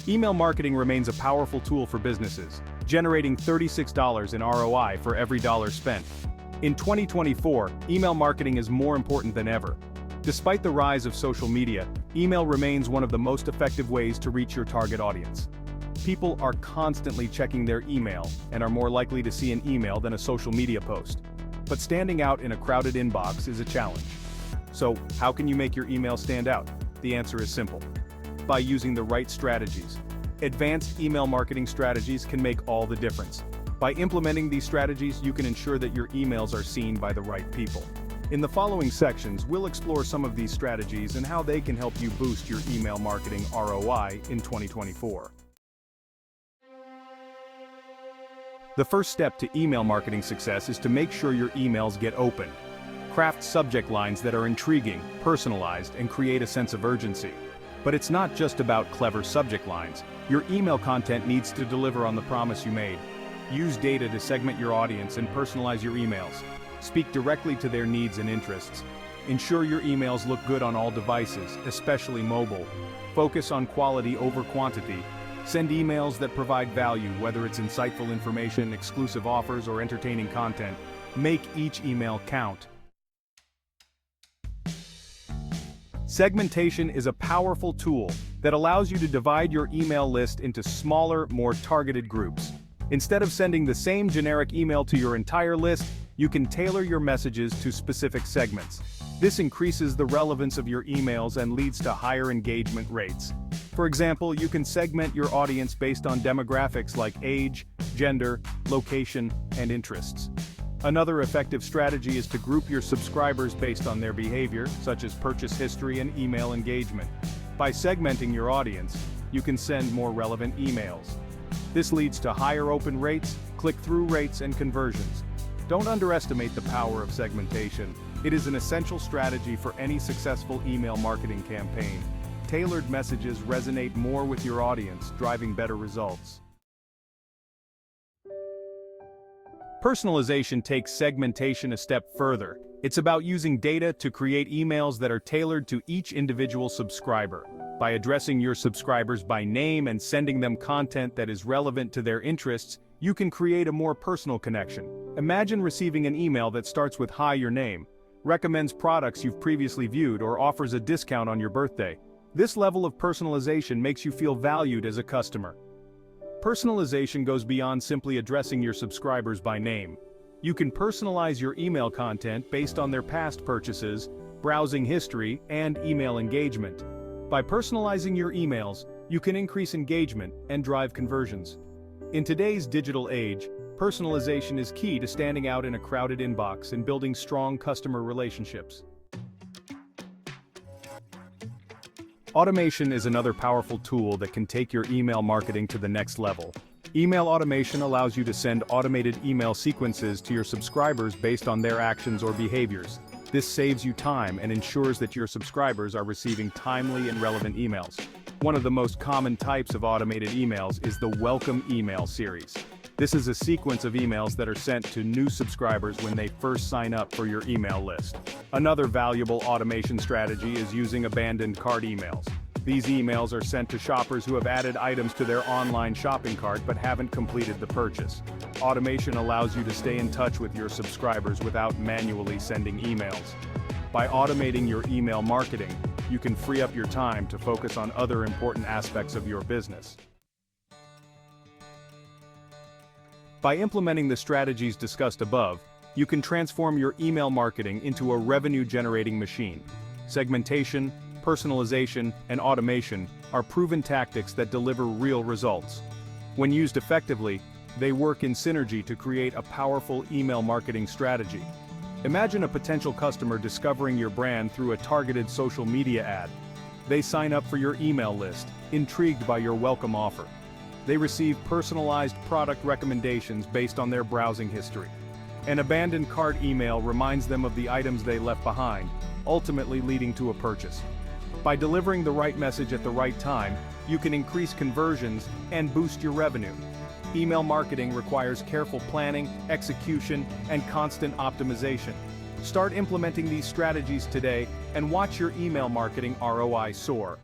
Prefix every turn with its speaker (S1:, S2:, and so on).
S1: Email marketing remains a powerful tool for businesses, generating $36 in ROI for every dollar spent. In 2024, email marketing is more important than ever. Despite the rise of social media, email remains one of the most effective ways to reach your target audience. People are constantly checking their email and are more likely to see an email than a social media post. But standing out in a crowded inbox is a challenge. So, how can you make your email stand out? The answer is simple. By using the right strategies. Advanced email marketing strategies can make all the difference. By implementing these strategies, you can ensure that your emails are seen by the right people. In the following sections, we'll explore some of these strategies and how they can help you boost your email marketing ROI in 2024. The first step to email marketing success is to make sure your emails get opened. Craft subject lines that are intriguing, personalized, and create a sense of urgency. But it's not just about clever subject lines. Your email content needs to deliver on the promise you made. Use data to segment your audience and personalize your emails. Speak directly to their needs and interests. Ensure your emails look good on all devices, especially mobile. Focus on quality over quantity. Send emails that provide value, whether it's insightful information, exclusive offers, or entertaining content. Make each email count. Segmentation is a powerful tool that allows you to divide your email list into smaller, more targeted groups. Instead of sending the same generic email to your entire list, you can tailor your messages to specific segments. This increases the relevance of your emails and leads to higher engagement rates. For example, you can segment your audience based on demographics like age, gender, location, and interests. Another effective strategy is to group your subscribers based on their behavior, such as purchase history and email engagement. By segmenting your audience, you can send more relevant emails. This leads to higher open rates, click-through rates, and conversions. Don't underestimate the power of segmentation. It is an essential strategy for any successful email marketing campaign. Tailored messages resonate more with your audience, driving better results. Personalization takes segmentation a step further. It's about using data to create emails that are tailored to each individual subscriber. By addressing your subscribers by name and sending them content that is relevant to their interests, you can create a more personal connection. Imagine receiving an email that starts with "Hi, your name," recommends products you've previously viewed, or offers a discount on your birthday. This level of personalization makes you feel valued as a customer. Personalization goes beyond simply addressing your subscribers by name. You can personalize your email content based on their past purchases, browsing history, and email engagement. By personalizing your emails, you can increase engagement and drive conversions. In today's digital age, personalization is key to standing out in a crowded inbox and building strong customer relationships. Automation is another powerful tool that can take your email marketing to the next level. Email automation allows you to send automated email sequences to your subscribers based on their actions or behaviors. This saves you time and ensures that your subscribers are receiving timely and relevant emails. One of the most common types of automated emails is the welcome email series. This is a sequence of emails that are sent to new subscribers when they first sign up for your email list. Another valuable automation strategy is using abandoned cart emails. These emails are sent to shoppers who have added items to their online shopping cart but haven't completed the purchase. Automation allows you to stay in touch with your subscribers without manually sending emails. By automating your email marketing, you can free up your time to focus on other important aspects of your business. By implementing the strategies discussed above, you can transform your email marketing into a revenue-generating machine. Segmentation, personalization, and automation are proven tactics that deliver real results. When used effectively, they work in synergy to create a powerful email marketing strategy. Imagine a potential customer discovering your brand through a targeted social media ad. They sign up for your email list, intrigued by your welcome offer. They receive personalized product recommendations based on their browsing history. An abandoned cart email reminds them of the items they left behind, ultimately leading to a purchase. By delivering the right message at the right time, you can increase conversions and boost your revenue. Email marketing requires careful planning, execution, and constant optimization. Start implementing these strategies today and watch your email marketing ROI soar.